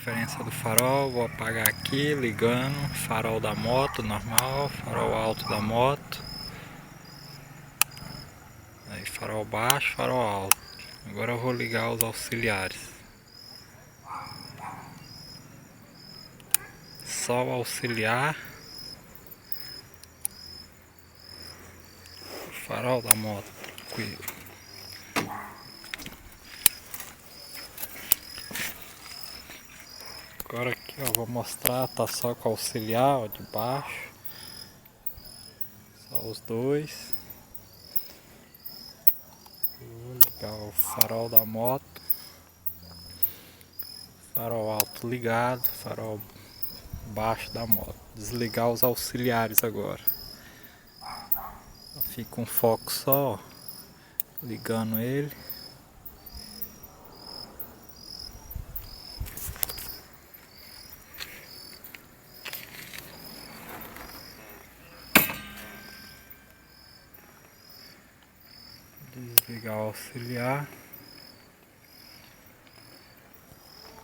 Diferença do farol, vou apagar aqui, ligando, farol da moto normal, farol alto da moto, aí farol baixo, farol alto. Agora eu vou ligar os auxiliares. Só o auxiliar, farol da moto, tranquilo. Agora aqui ó, vou mostrar, tá só com o auxiliar ó, de baixo, só os dois. Vou ligar o farol da moto, farol alto ligado, farol baixo da moto. Desligar os auxiliares agora. Fica um foco só, ó, ligando ele. Desligar o auxiliar.